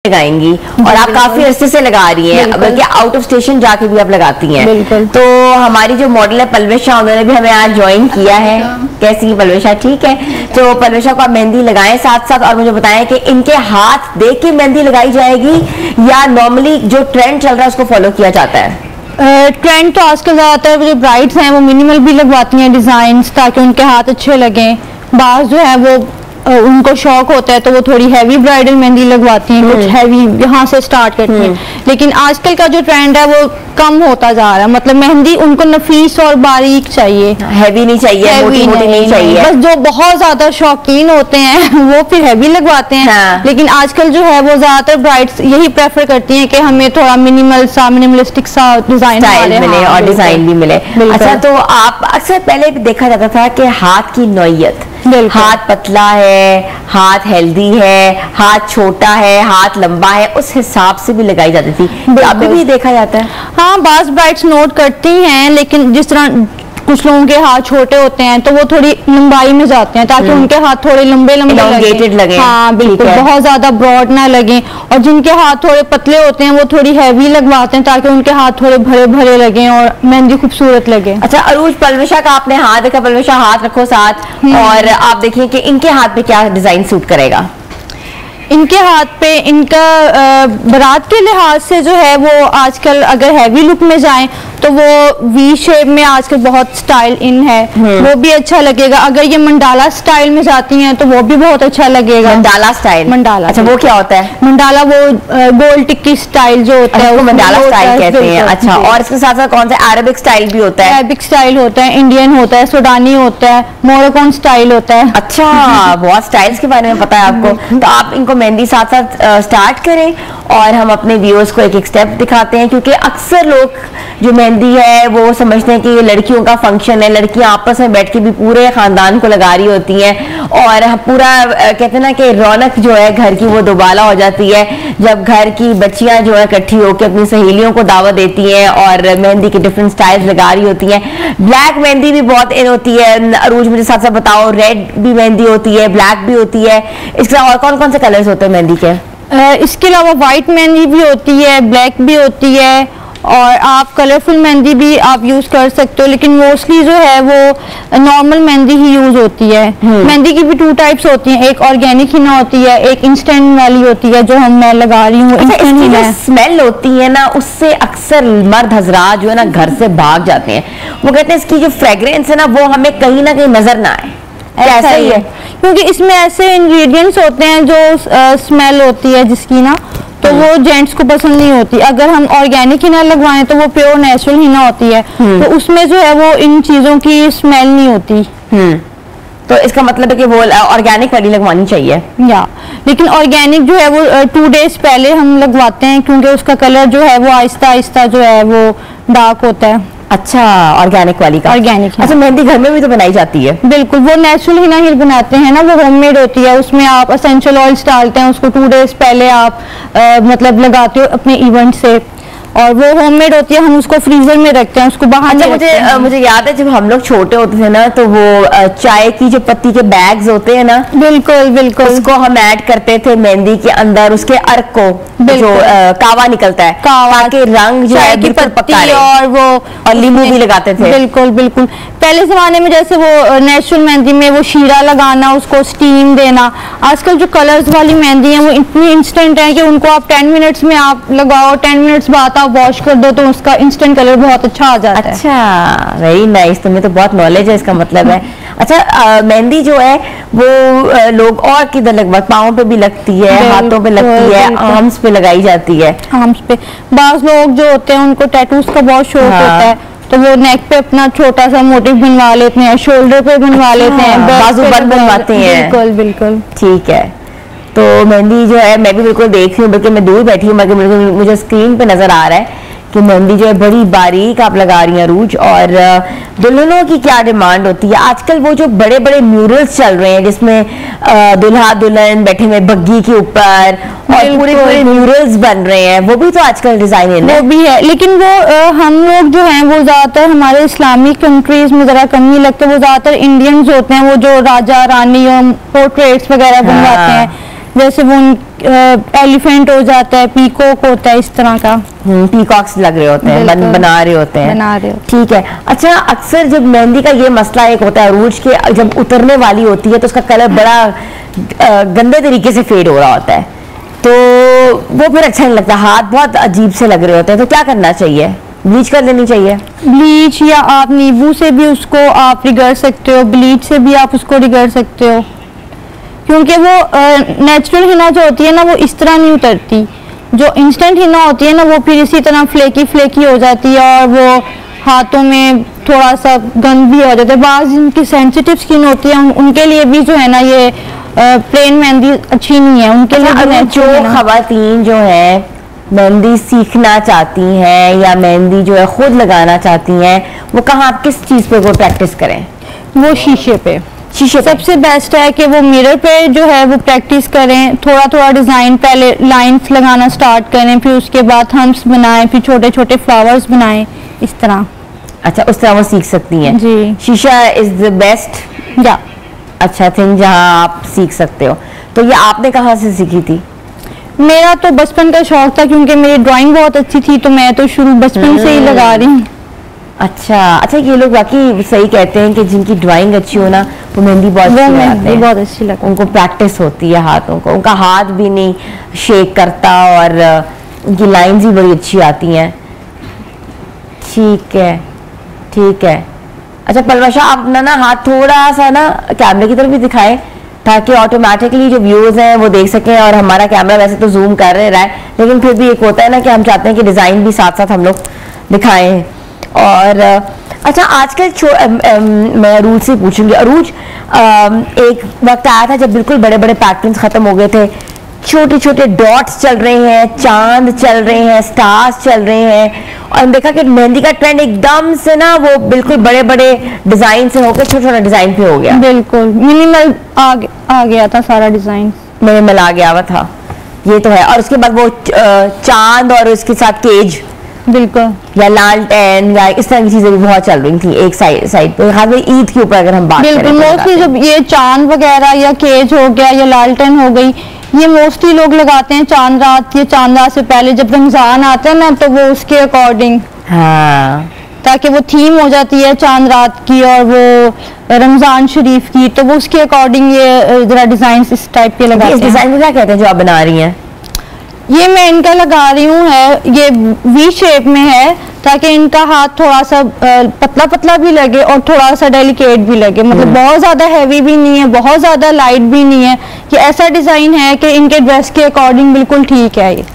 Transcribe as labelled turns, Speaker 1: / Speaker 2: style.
Speaker 1: लगाएंगी और आप काफी अरसे से लगा रही हैं, बल्कि आउट ऑफ स्टेशन जाके भी आप लगाती हैं। तो हमारी जो मॉडल है पलवेशा, उन्होंने भी हमें आज ज्वाइन किया है। कैसी पलवेशा, ठीक है? तो पलवेशा को आप मेहंदी लगाएं साथ साथ, और मुझे बताएं कि इनके हाथ देख के मेहंदी लगाई जाएगी या नॉर्मली जो ट्रेंड चल रहा है उसको फॉलो किया जाता है?
Speaker 2: ट्रेंड तो आजकल ज्यादातर जो ब्राइड्स हैं वो मिनिमल भी लगवाती हैं डिजाइन, ताकि उनके हाथ अच्छे लगें। बाज जो है वो उनको शौक होता है तो वो थोड़ी हैवी ब्राइडल मेहंदी लगवाती हैं, कुछ हैवी यहाँ से स्टार्ट करती हैं। लेकिन आजकल का जो ट्रेंड है वो कम होता जा रहा है, मतलब मेहंदी उनको नफीस और बारीक चाहिए,
Speaker 1: हैवी नहीं चाहिए, मोटी मोटी नहीं चाहिए।
Speaker 2: बस जो बहुत ज्यादा शौकीन होते हैं वो फिर हैवी लगवाते हैं। हाँ। लेकिन आजकल जो है वो ज्यादातर ब्राइड्स यही प्रेफर करती हैं कि हमें थोड़ा मिनिमलिस्टिक सा डिजाइन
Speaker 1: मिले और डिजाइन भी मिले। अच्छा, तो आप अक्सर पहले देखा जाता था कि हाथ की नौयत, हाथ पतला है, हाथ हेल्दी है, हाथ छोटा है, हाथ लंबा है, उस हिसाब से भी लगाई जाती थी। अभी भी देखा जाता है?
Speaker 2: हाँ, बाज ब्राइड्स नोट करती हैं, लेकिन जिस तरह कुछ लोगों के हाथ छोटे होते हैं तो वो थोड़ी लंबाई में जाते हैं ताकि उनके हाथ थोड़े लंबे लगे। हाँ बिल्कुल, बहुत ज्यादा ब्रॉड ना लगे। और जिनके हाथ थोड़े पतले होते हैं वो थोड़ी हैवी लगवाते हैं ताकि उनके हाथ थोड़े भरे भरे लगे और मेहंदी खूबसूरत लगे।
Speaker 1: अच्छा अरूज, पलवेशा का आपने हाथ देखा, पलवेशा हाथ रखो साथ और आप देखिए कि इनके हाथ पे क्या डिजाइन सूट करेगा।
Speaker 2: इनके हाथ पे इनका बारात के लिहाज से जो है वो आजकल अगर हैवी लुक में जाएं तो वो वी शेप में आजकल बहुत स्टाइल इन है, वो भी अच्छा लगेगा। अगर ये मंडाला स्टाइल में जाती हैं तो वो भी बहुत अच्छा लगेगा।
Speaker 1: Mandala style?
Speaker 2: मंडाला,
Speaker 1: अच्छा वो क्या होता है?
Speaker 2: मंडाला वो गोल टिक्की स्टाइल जो होता है,
Speaker 1: मंडाला स्टाइल कहते हैं। अच्छा, और इसके साथ साथ कौन सा अरबिक स्टाइल भी होता है?
Speaker 2: अरबिक स्टाइल होता है, इंडियन होता है, सुडानी होता है, मोरक्कन स्टाइल होता है।
Speaker 1: अच्छा, बहुत स्टाइल्स के बारे में पता है आपको। तो आप इनको मेहंदी साथ साथ स्टार्ट करें और हम अपने व्यूअर्स को एक एक स्टेप दिखाते हैं, क्योंकि अक्सर लोग जो मेहंदी है वो समझते हैं कि ये लड़कियों का फंक्शन है, लड़कियां आपस में बैठ के भी पूरे खानदान को लगा रही होती हैं और पूरा कहते हैं ना कि रौनक जो है घर की वो दोबाला हो जाती है जब घर की बच्चियां जो है इकट्ठी होकर अपनी सहेलियों को दावत देती हैं और मेहंदी के डिफरेंट स्टाइल्स लगा रही होती हैं। ब्लैक मेहंदी भी बहुत इन होती है। अरूज मुझे साथ साथ बताओ, रेड भी मेहंदी होती है, ब्लैक भी होती है, इसके और कौन कौन से कलर्स होते हैं मेहंदी के?
Speaker 2: इसके अलावा व्हाइट मेहंदी भी होती है, ब्लैक भी होती है और आप कलरफुल मेहंदी भी आप यूज कर सकते हो, लेकिन मोस्टली जो है वो नॉर्मल मेहंदी ही यूज होती है। मेहंदी की भी 2 टाइप्स होती हैं, एक ऑर्गेनिक हिना होती है, एक इंस्टेंट वाली होती है जो मैं लगा रही हूँ।
Speaker 1: इसकी जो स्मेल होती है ना, उससे अक्सर मर्द हजरात जो है ना घर से भाग जाते हैं। वो कहते हैं इसकी जो फ्रेग्रेंस है ना वो हमें कहीं ना कहीं नजर ना आए। ऐसा ही है,
Speaker 2: क्योंकि इसमें ऐसे इंग्रेडिएंट्स होते हैं जो स्मेल होती है जिसकी ना, तो वो जेंट्स को पसंद नहीं होती। अगर हम ऑर्गेनिक हिना लगवाएं तो वो प्योर नेचुरल हिना होती है, तो उसमें जो है वो इन चीजों की स्मेल नहीं होती।
Speaker 1: तो इसका मतलब है कि वो ऑर्गेनिक वाली लगवानी चाहिए।
Speaker 2: या लेकिन ऑर्गेनिक जो है वो 2 डेज पहले हम लगवाते हैं, क्योंकि उसका कलर जो है वो आहिस्ता आहिस्ता जो है वो डार्क होता है।
Speaker 1: अच्छा, ऑर्गेनिक वाली का?
Speaker 2: ऑर्गेनिक।
Speaker 1: अच्छा, मेहंदी घर में भी तो बनाई जाती है?
Speaker 2: बिल्कुल, वो नेचुरल हिना ही बनाते हैं ना, वो होममेड होती है। उसमें आप एसेंशियल ऑयल्स डालते हैं, उसको 2 डेज पहले आप मतलब लगाते हो अपने इवेंट से, और वो होममेड होती है। हम उसको फ्रीजर में रखते हैं, उसको बाहर नहीं रखते हैं।
Speaker 1: मुझे याद है जब हम लोग छोटे होते थे ना तो वो चाय की जो पत्ती के बैग्स होते हैं ना,
Speaker 2: बिल्कुल बिल्कुल,
Speaker 1: उसको हम ऐड करते थे मेहंदी के अंदर, उसके अर्क को जो कावा निकलता है, ताकि रंग जो है बिल्कुल पक्का रहे,
Speaker 2: और वो
Speaker 1: और नींबू भी लगाते थे।
Speaker 2: बिल्कुल बिल्कुल, पहले जमाने में जैसे वो नेचुरल मेहंदी में वो शीरा लगाना, उसको स्टीम देना। आजकल जो कलर्स वाली मेहंदी है वो इतनी इंस्टेंट है कि उनको आप 10 मिनट्स में आप लगाओ, 10 मिनट्स बाद आप वॉश कर दो तो उसका इंस्टेंट कलर बहुत अच्छा आ जाता है।
Speaker 1: अच्छा, वेरी नाइस, तुम्हें तो बहुत नॉलेज है इसका मतलब है। अच्छा, मेहंदी जो है वो लोग और किधर लगवा, पाँव पे भी लगती है, हाथों पे लगती है, आर्म्स पे लगाई जाती है।
Speaker 2: आर्म्स पे बाज लोग जो होते हैं उनको टैटूज का बहुत शौक होता है, तो वो नेक पे अपना छोटा सा मोटिव बनवा लेते हैं, शोल्डर पे बनवा लेते हैं,
Speaker 1: बाजू बंद बनवाते हैं।
Speaker 2: बिल्कुल बिल्कुल,
Speaker 1: ठीक है। तो मेहंदी जो है मैं भी बिल्कुल देख रही हूँ, बल्कि मैं दूर बैठी हूँ, मगर मुझे स्क्रीन पे नजर आ रहा है कि मेहंदी जो है बड़ी बारीक आप लगा रही हैं अरूज। और दुल्हनों की क्या डिमांड होती है आजकल? वो जो बड़े बड़े म्यूरल्स चल रहे हैं जिसमें दुल्हा दुल्हन बैठे हुए बग्गी के ऊपर और पूरे पूरे म्यूरल्स बन रहे हैं, वो भी तो आजकल डिजाइन है।
Speaker 2: वो भी है, लेकिन वो हम लोग जो हैं वो ज्यादातर हमारे इस्लामिक कंट्रीज में जरा कम नहीं लगते। वो ज्यादातर इंडियंस होते हैं, वो जो राजा रानी और पोर्ट्रेट्स वगैरह बनवाते हैं, जैसे वो एलिफेंट हो जाता है, पीकॉक होता है, इस तरह का।
Speaker 1: पीकॉक्स लग रहे होते हैं, बना रहे होते हैं। ठीक है। अच्छा, अक्सर जब मेहंदी का ये मसला एक होता है अरूज के, जब उतरने वाली होती है तो उसका कलर बड़ा गंदे तरीके से फेड हो रहा होता है, तो वो फिर अच्छा नहीं लगता, हाथ बहुत अजीब से लग रहे होते हैं, तो क्या करना चाहिए? ब्लीच कर लेनी चाहिए?
Speaker 2: ब्लीच, या आप नींबू से भी उसको आप रिगड़ सकते हो, ब्लीच से भी आप उसको रिगड़ सकते हो, क्योंकि वो नेचुरल हिना जो होती है ना वो इस तरह नहीं उतरती। जो इंस्टेंट हिना होती है ना वो फिर इसी तरह फ्लेकी फ्लेकी हो जाती है और वो हाथों में थोड़ा सा गंद भी हो जाता है। बाज़ जिनकी सेंसिटिव स्किन होती है उनके लिए भी जो है ना ये प्लेन मेहंदी अच्छी नहीं है, उनके लिए।
Speaker 1: जो खवातीन जो है मेहंदी सीखना चाहती हैं या मेहंदी जो है खुद लगाना चाहती हैं, वो कहाँ, किस चीज़ पे वो प्रैक्टिस करें?
Speaker 2: वो शीशे पे सबसे बेस्ट है कि वो मिरर पे जो है वो प्रैक्टिस करें, थोड़ा थोड़ा डिज़ाइन, पहले लाइंस लगाना स्टार्ट करें, फिर उसके बाद हम्स बनाएं, फिर छोटे छोटे फ्लावर्स बनाएं, इस तरह।
Speaker 1: अच्छा, उस तरह वो सीख सकती हैं
Speaker 2: जी।
Speaker 1: शीशा इज द बेस्ट
Speaker 2: या
Speaker 1: अच्छा थिंग जहाँ आप सीख सकते हो। तो ये आपने कहाँ से सीखी थी?
Speaker 2: मेरा तो बचपन का शौक था, क्योंकि मेरी ड्राइंग बहुत अच्छी थी, तो मैं तो शुरू बचपन से ही लगा रही हूँ।
Speaker 1: अच्छा, ये लोग वाकई सही कहते हैं कि जिनकी ड्राइंग अच्छी हो ना वो मेहंदी बहुत अच्छी
Speaker 2: लगती है,
Speaker 1: उनको प्रैक्टिस होती है हाथों को, उनका हाथ भी नहीं शेक करता और उनकी लाइंस भी बड़ी अच्छी आती हैं। ठीक है। अच्छा पलवशा, आप अपना ना हाथ थोड़ा सा ना कैमरे की तरफ भी दिखाएं ताकि ऑटोमेटिकली जो व्यूज हैं वो देख सकें, और हमारा कैमरा वैसे तो जूम कर रहा है लेकिन फिर भी एक होता है ना कि हम चाहते हैं कि डिज़ाइन भी साथ साथ हम लोग दिखाएं। और अच्छा, आजकल मैं अरूज से पूछूंगी, अरूज एक वक्त आया था जब बिल्कुल बड़े बड़े पैटर्न्स खत्म हो गए थे, छोटे छोटे डॉट्स चल रहे हैं, चांद चल रहे हैं, स्टार्स चल रहे हैं, और देखा कि मेहंदी का ट्रेंड एकदम से ना वो बिल्कुल बड़े बड़े डिजाइन से होकर छोटा छोटा डिजाइन पे हो गया।
Speaker 2: बिल्कुल मिनिमल आ गया था, सारा डिजाइन
Speaker 1: मिनिमल आ गया हुआ था, ये तो है। और उसके बाद वो चांद और उसके साथ केज,
Speaker 2: बिल्कुल,
Speaker 1: या लालटेन या इस तरह की चीजें भी बहुत चल रही थी एक साइड पे, खास ईद के ऊपर अगर हम बात करें।
Speaker 2: मोस्टली जब ये चांद वगैरह या केज हो गया या लालटेन हो गई, ये मोस्टली लोग लगाते हैं चांद रात, ये चांद रात से पहले जब रमजान आता है ना तो वो उसके अकॉर्डिंग,
Speaker 1: हाँ,
Speaker 2: ताकि वो थीम हो जाती है चांद रात की और वो रमजान शरीफ की, तो वो उसके अकॉर्डिंग ये जरा डिजाइन इस टाइप के लगाते हैं।
Speaker 1: इस डिजाइन को क्या कहते हैं जो आप बना रही हैं?
Speaker 2: ये मैं इनका लगा रही हूँ है, ये वी शेप में है ताकि इनका हाथ थोड़ा सा पतला पतला भी लगे और थोड़ा सा डेलिकेट भी लगे, मतलब बहुत ज्यादा हैवी भी नहीं है, बहुत ज्यादा लाइट भी नहीं है, कि ऐसा डिजाइन है कि इनके ड्रेस के अकॉर्डिंग बिल्कुल ठीक है ये।